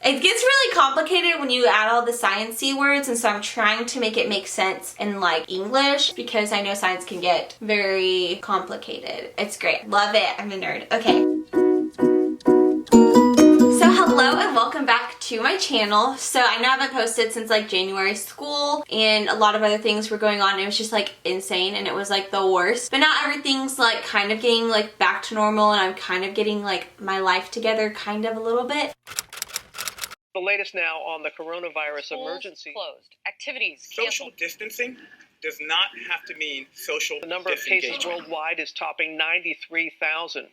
It gets really complicated when you add all the sciencey words, and so I'm trying to make it make sense in like English because I know science can get very complicated. It's great. Love it. I'm a nerd. Okay. So hello and welcome back to my channel. So I know I haven't posted since like January. School and a lot of other things were going on. It was just like insane and it was like the worst. But now everything's like kind of getting like back to normal and I'm kind of getting like my life together kind of a little bit. The latest now on the coronavirus emergency. Closed. Activities Social distancing does not have to mean social The number of cases disengagement. worldwide is topping 93,000.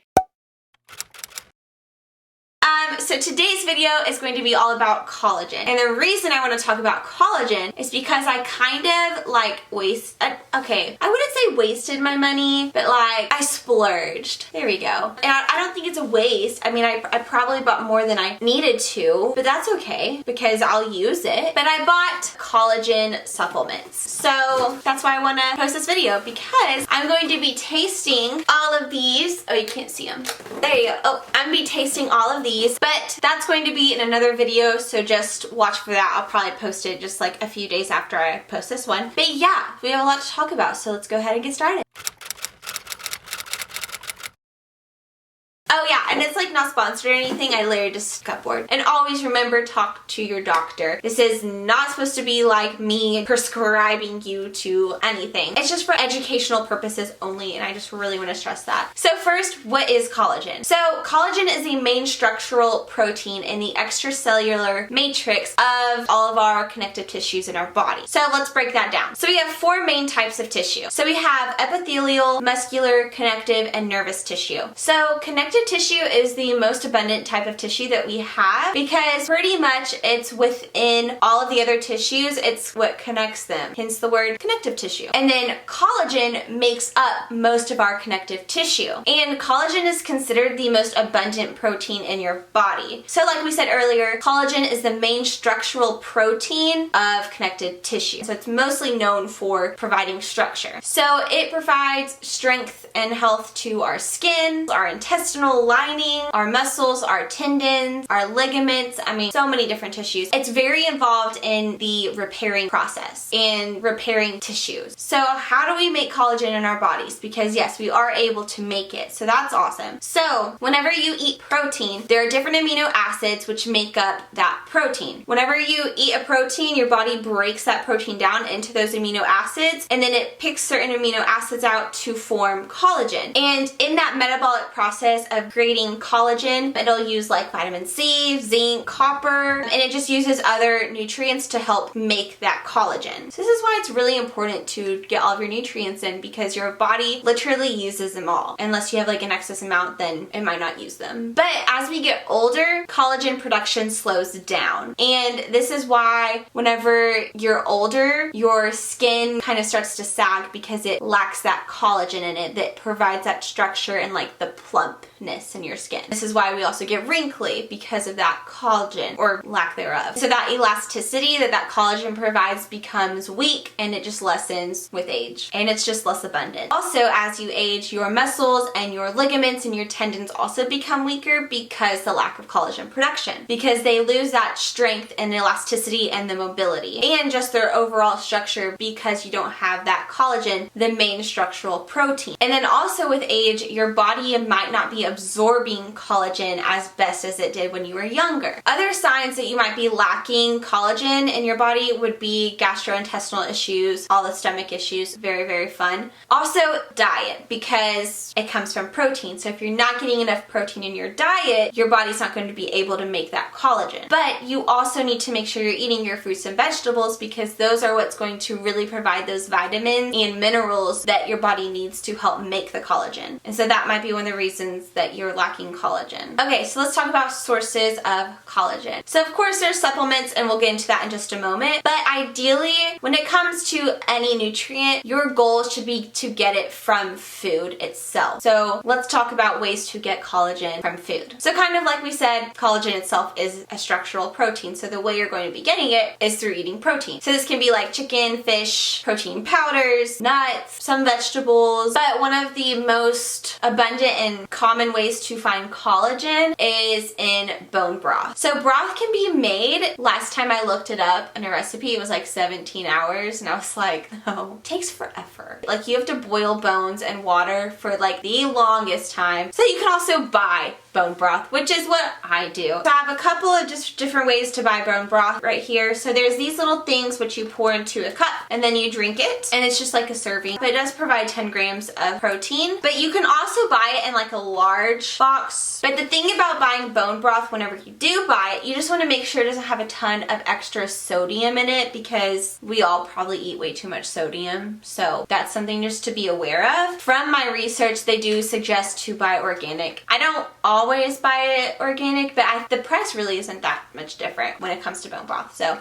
So today's video is going to be all about collagen. And the reason I want to talk about collagen is because I kind of like I wouldn't say wasted my money, but like I splurged. There we go. And I don't think it's a waste. I mean, I probably bought more than I needed to, but that's okay because I'll use it. But I bought collagen supplements. So that's why I want to post this video because I'm going to be tasting all of these. Oh, you can't see them. There you go. Oh, I'm going to be tasting all of these. But that's going to be in another video, so just watch for that. I'll probably post it just like a few days after I post this one. But yeah, we have a lot to talk about, so let's go ahead and get started. Oh yeah, and it's like not sponsored or anything, I literally just got bored. And always remember, talk to your doctor. This is not supposed to be like me prescribing you to anything. It's just for educational purposes only, and I just really want to stress that. So first, what is collagen? So collagen is the main structural protein in the extracellular matrix of all of our connective tissues in our body. So let's break that down. So we have four main types of tissue. So we have epithelial, muscular, connective, and nervous tissue. So connective tissue is the most abundant type of tissue that we have because pretty much it's within all of the other tissues. It's what connects them, hence the word connective tissue. And then collagen makes up most of our connective tissue. And collagen is considered the most abundant protein in your body. So like we said earlier, collagen is the main structural protein of connective tissue. So it's mostly known for providing structure. So it provides strength and health to our skin, our intestinal lining, our muscles, our tendons, our ligaments, I mean so many different tissues. It's very involved in the repairing process and repairing tissues. So how do we make collagen in our bodies? Because yes, we are able to make it, so that's awesome. So whenever you eat protein, there are different amino acids which make up that protein. Whenever you eat a protein, your body breaks that protein down into those amino acids and then it picks certain amino acids out to form collagen. And in that metabolic process of creating collagen, it'll use like vitamin C, zinc, copper, and it just uses other nutrients to help make that collagen. So this is why it's really important to get all of your nutrients in because your body literally uses them all. Unless you have like an excess amount, then it might not use them. But as we get older, collagen production slows down. And this is why whenever you're older, your skin kind of starts to sag because it lacks that collagen in it that provides that structure and like the plumpness in your skin. This is why we also get wrinkly because of that collagen or lack thereof. So that elasticity that collagen provides becomes weak and it just lessens with age and it's just less abundant. Also, as you age, your muscles and your ligaments and your tendons also become weaker because the lack of collagen production, because they lose that strength and elasticity and the mobility and just their overall structure because you don't have that collagen, the main structural protein. And then also with age, your body might not be absorbing collagen as best as it did when you were younger. Other signs that you might be lacking collagen in your body would be gastrointestinal issues, all the stomach issues, very, very fun. Also diet, because it comes from protein. So if you're not getting enough protein in your diet, your body's not going to be able to make that collagen. But you also need to make sure you're eating your fruits and vegetables because those are what's going to really provide those vitamins and minerals that your body needs to help make the collagen. And so that might be one of the reasons that you're lacking collagen. Okay, so let's talk about sources of collagen. So of course there's supplements and we'll get into that in just a moment, but ideally when it comes to any nutrient, your goal should be to get it from food itself. So let's talk about ways to get collagen from food. So kind of like we said, collagen itself is a structural protein, so the way you're going to be getting it is through eating protein. So this can be like chicken, fish, protein powders, nuts, some vegetables, but one of the most abundant and common ways to to find collagen is in bone broth. So broth can be made, last time I looked it up in a recipe, it was like 17 hours, and I was like, no, it takes forever. Like, you have to boil bones and water for like the longest time. So you can also buy bone broth, which is what I do. So I have a couple of just different ways to buy bone broth right here. So there's these little things which you pour into a cup and then you drink it, and it's just like a serving, but it does provide 10 grams of protein. But you can also buy it in like a large box. But the thing about buying bone broth, whenever you do buy it, you just want to make sure it doesn't have a ton of extra sodium in it, because we all probably eat way too much sodium. So that's something just to be aware of. From my research, they do suggest to buy organic. I don't always buy it organic, but the price really isn't that much different when it comes to bone broth. So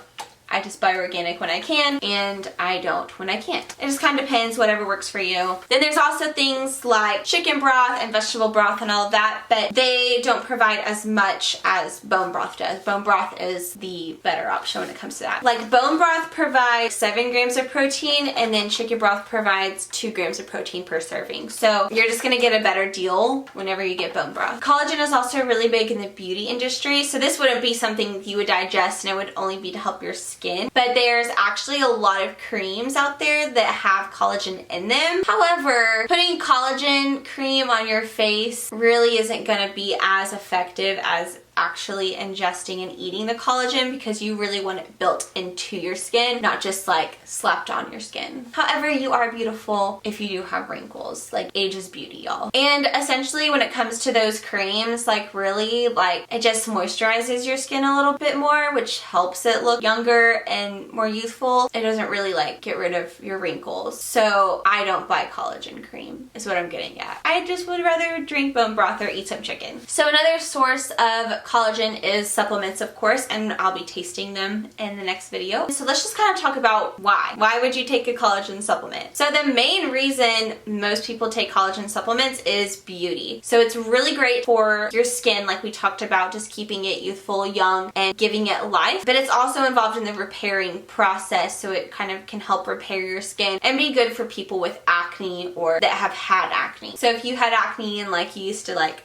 I just buy organic when I can, and I don't when I can't. It just kind of depends, whatever works for you. Then there's also things like chicken broth and vegetable broth and all of that, but they don't provide as much as bone broth does. Bone broth is the better option when it comes to that. Like, bone broth provides 7 grams of protein, and then chicken broth provides 2 grams of protein per serving. So you're just gonna get a better deal whenever you get bone broth. Collagen is also really big in the beauty industry, so this wouldn't be something you would digest, and it would only be to help your skin. But there's actually a lot of creams out there that have collagen in them. However, putting collagen cream on your face really isn't going to be as effective as actually ingesting and eating the collagen, because you really want it built into your skin, not just like slapped on your skin. However, you are beautiful if you do have wrinkles. Like, age is beauty, y'all. And essentially, when it comes to those creams, like, really, like, it just moisturizes your skin a little bit more, which helps it look younger and more youthful. It doesn't really like get rid of your wrinkles. So I don't buy collagen cream, is what I'm getting at. I just would rather drink bone broth or eat some chicken. So another source of collagen is supplements, of course, and I'll be tasting them in the next video. So let's just kind of talk about why. Why would you take a collagen supplement? So the main reason most people take collagen supplements is beauty. So it's really great for your skin, like we talked about, just keeping it youthful, young, and giving it life. But it's also involved in the repairing process, so it kind of can help repair your skin and be good for people with acne or that have had acne. So if you had acne and like you used to like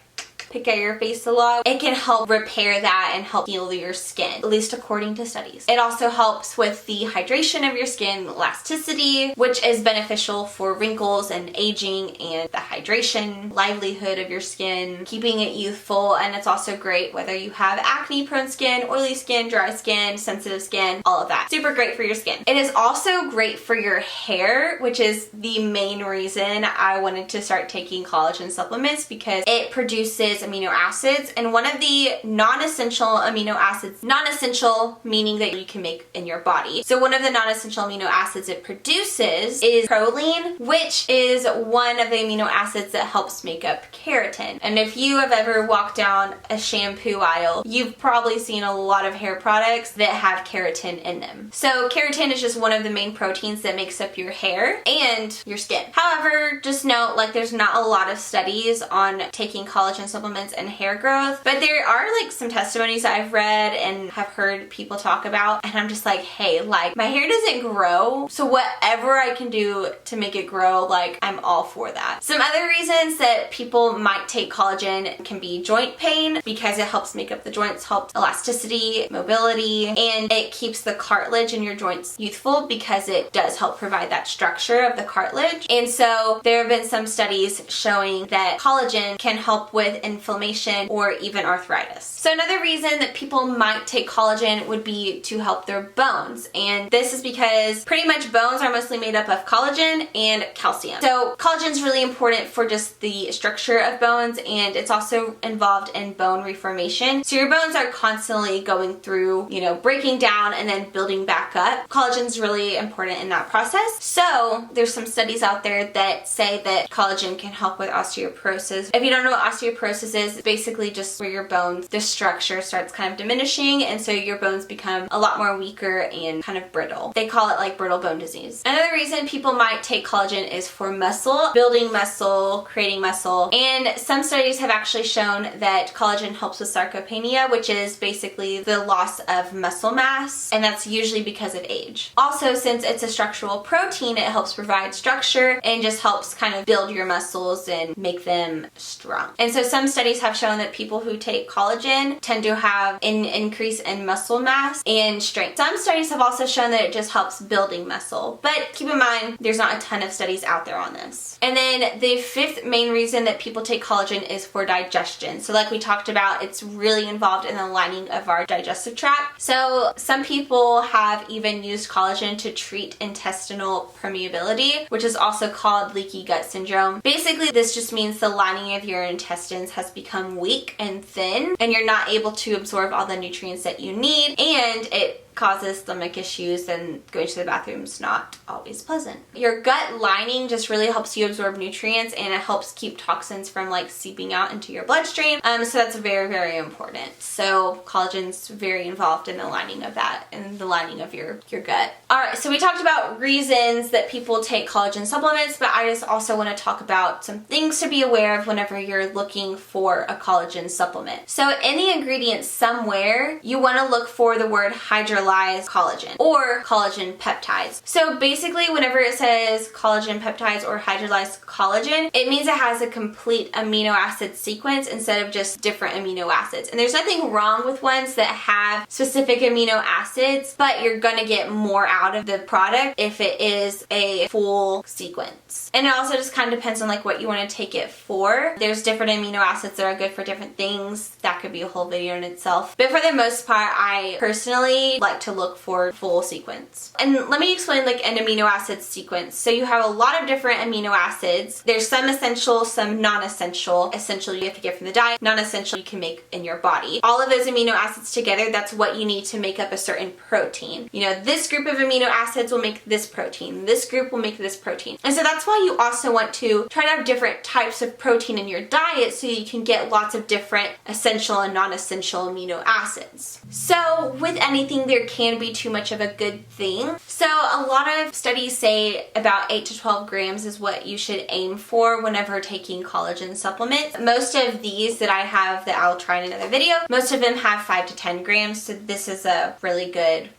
pick at your face a lot, it can help repair that and help heal your skin, at least according to studies. It also helps with the hydration of your skin, elasticity, which is beneficial for wrinkles and aging, and the hydration, livelihood of your skin, keeping it youthful. And it's also great whether you have acne prone skin, oily skin, dry skin, sensitive skin, all of that. Super great for your skin. It is also great for your hair, which is the main reason I wanted to start taking collagen supplements, because it produces amino acids, and one of the non-essential amino acids, non-essential meaning that you can make in your body. So one of the non-essential amino acids it produces is proline, which is one of the amino acids that helps make up keratin. And if you have ever walked down a shampoo aisle, you've probably seen a lot of hair products that have keratin in them. So keratin is just one of the main proteins that makes up your hair and your skin. However, just note, like, there's not a lot of studies on taking collagen supplements and hair growth, but there are like some testimonies that I've read and have heard people talk about, and I'm just like, hey, like, my hair doesn't grow, so whatever I can do to make it grow, like, I'm all for that. Some other reasons that people might take collagen can be joint pain, because it helps make up the joints, helps elasticity, mobility, and it keeps the cartilage in your joints youthful, because it does help provide that structure of the cartilage. And so there have been some studies showing that collagen can help with inflammation or even arthritis. So another reason that people might take collagen would be to help their bones, and this is because pretty much bones are mostly made up of collagen and calcium. So collagen is really important for just the structure of bones, and it's also involved in bone reformation. So your bones are constantly going through, you know, breaking down and then building back up. Collagen is really important in that process. So there's some studies out there that say that collagen can help with osteoporosis. If you don't know what osteoporosis is, it's basically just where your bones, the structure starts kind of diminishing, and so your bones become a lot more weaker and kind of brittle. They call it like brittle bone disease. Another reason people might take collagen is for muscle, building muscle, creating muscle, and some studies have actually shown that collagen helps with sarcopenia, which is basically the loss of muscle mass, and that's usually because of age. Also, since it's a structural protein, it helps provide structure and just helps kind of build your muscles and make them strong. And so some studies have shown that people who take collagen tend to have an increase in muscle mass and strength. Some studies have also shown that it just helps building muscle, but keep in mind there's not a ton of studies out there on this. And then the fifth main reason that people take collagen is for digestion. So like we talked about, it's really involved in the lining of our digestive tract. So some people have even used collagen to treat intestinal permeability, which is also called leaky gut syndrome. Basically, this just means the lining of your intestines has become weak and thin, and you're not able to absorb all the nutrients that you need, and it causes stomach issues, and going to the bathroom is not always pleasant. Your gut lining just really helps you absorb nutrients, and it helps keep toxins from like seeping out into your bloodstream. So that's very, very important. So collagen's very involved in the lining of that and the lining of your gut. Alright, so we talked about reasons that people take collagen supplements, but I just also want to talk about some things to be aware of whenever you're looking for a collagen supplement. So in the ingredients somewhere, you want to look for the word hydrolyzed collagen or collagen peptides. So basically, whenever it says collagen peptides or hydrolyzed collagen, it means it has a complete amino acid sequence instead of just different amino acids. And there's nothing wrong with ones that have specific amino acids, but you're gonna get more out of the product if it is a full sequence. And it also just kind of depends on like what you want to take it for. There's different amino acids that are good for different things. That could be a whole video in itself. But for the most part, I personally like to look for full sequence. And let me explain like an amino acid sequence. So you have a lot of different amino acids. There's some essential, some non-essential. Essential you have to get from the diet, non-essential you can make in your body. All of those amino acids together, that's what you need to make up a certain protein. You know, this group of amino acids will make this protein. This group will make this protein. And so that's why you also want to try to have different types of protein in your diet so you can get lots of different essential and non-essential amino acids. So with anything, there can be too much of a good thing. So a lot of studies say about 8 to 12 grams is what you should aim for whenever taking collagen supplements. Most of these that I have that I'll try in another video, most of them have 5 to 10 grams. So this is a really good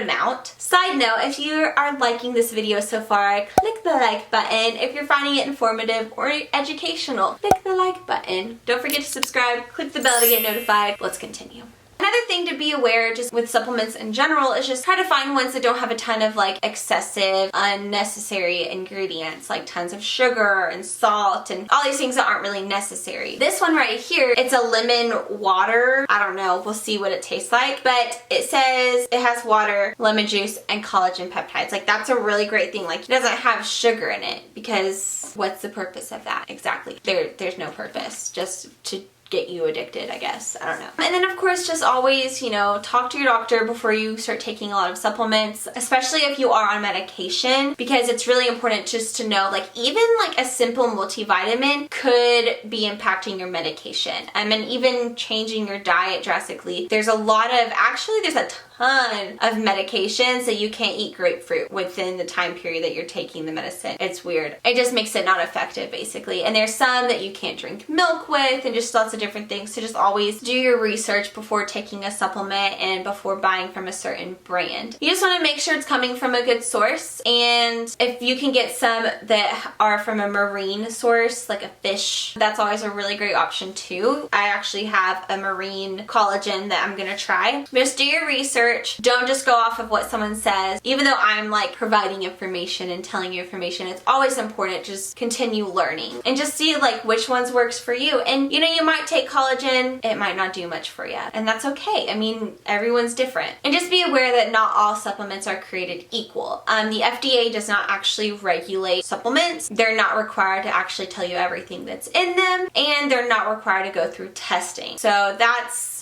amount. Side note, if you are liking this video so far, click the like button. If you're finding it informative or educational, click the like button. Don't forget to subscribe, click the bell to get notified. Let's continue. Another thing to be aware just with supplements in general is just try to find ones that don't have a ton of like excessive, unnecessary ingredients like tons of sugar and salt and all these things that aren't really necessary. This one right here, it's a lemon water. I don't know, we'll see what it tastes like, but it says it has water, lemon juice, and collagen peptides. Like that's a really great thing. Like it doesn't have sugar in it because what's the purpose of that exactly? There's no purpose, just to get you addicted, I guess. I don't know. And then of course, just always, you know, talk to your doctor before you start taking a lot of supplements, especially if you are on medication, because it's really important just to know like even like a simple multivitamin could be impacting your medication. And even changing your diet drastically. There's a ton of medications that you can't eat grapefruit within the time period that you're taking the medicine. It's weird. It just makes it not effective basically. And there's some that you can't drink milk with and just lots of different things. So just always do your research before taking a supplement and before buying from a certain brand. You just want to make sure it's coming from a good source, and if you can get some that are from a marine source like a fish, that's always a really great option too. I actually have a marine collagen that I'm gonna try. Just do your research. Don't just go off of what someone says. Even though I'm like providing information and telling you information, it's always important to just continue learning and just see like which ones works for you. And you know, you might take collagen, it might not do much for you, and that's okay. I mean, everyone's different. And just be aware that not all supplements are created equal. The FDA does not actually regulate supplements. They're not required to actually tell you everything that's in them, and they're not required to go through testing. So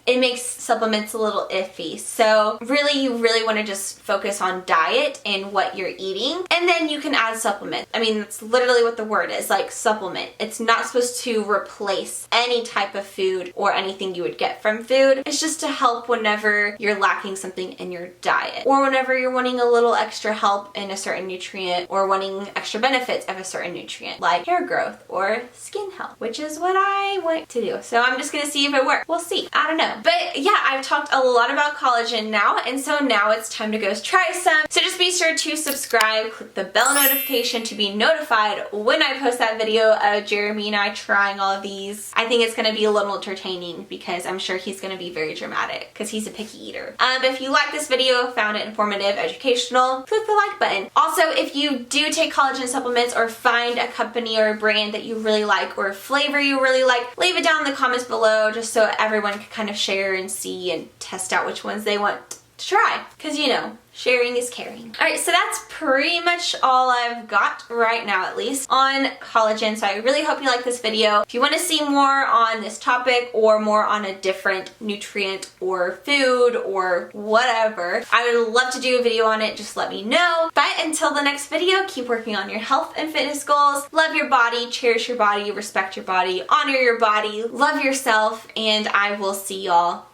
it makes supplements a little iffy. So really, you really want to just focus on diet and what you're eating, and then you can add supplement. I mean, that's literally what the word is, like supplement. It's not supposed to replace any type of food or anything you would get from food. It's just to help whenever you're lacking something in your diet, or whenever you're wanting a little extra help in a certain nutrient, or wanting extra benefits of a certain nutrient, like hair growth or skin health, which is what I want to do. So I'm just gonna see if it works. We'll see. I don't know. But yeah, I've talked a lot about collagen now, and so now it's time to go try some. So just be sure to subscribe, click the bell notification to be notified when I post that video of Jeremy and I trying all of these. I think it's gonna be a little entertaining because I'm sure he's going to be very dramatic because he's a picky eater. But if you like this video, found it informative, educational, click the like button. Also, if you do take collagen supplements or find a company or a brand that you really like or a flavor you really like, leave it down in the comments below just so everyone can kind of share and see and test out which ones they want to try. Because you know, sharing is caring. Alright, so that's pretty much all I've got right now, at least, on collagen. So I really hope you like this video. If you want to see more on this topic or more on a different nutrient or food or whatever, I would love to do a video on it. Just let me know. But until the next video, keep working on your health and fitness goals. Love your body, cherish your body, respect your body, honor your body, love yourself, and I will see y'all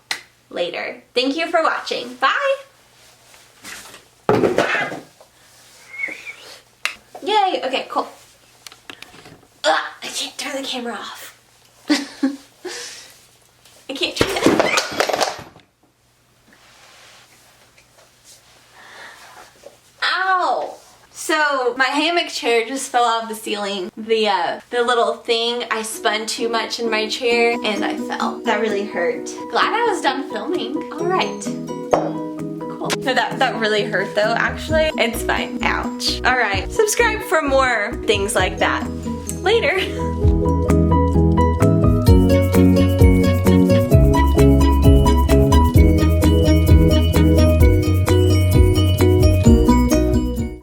later. Thank you for watching. Bye! Yay! Okay, cool. Ugh, I can't turn the camera off. I can't turn it. Ow! So my hammock chair just fell off the ceiling. The little thing, I spun too much in my chair and I fell. That really hurt. Glad I was done filming. Alright. Cool. No, that really hurt though, actually. It's fine. Ouch. Alright. Subscribe for more things like that. Later.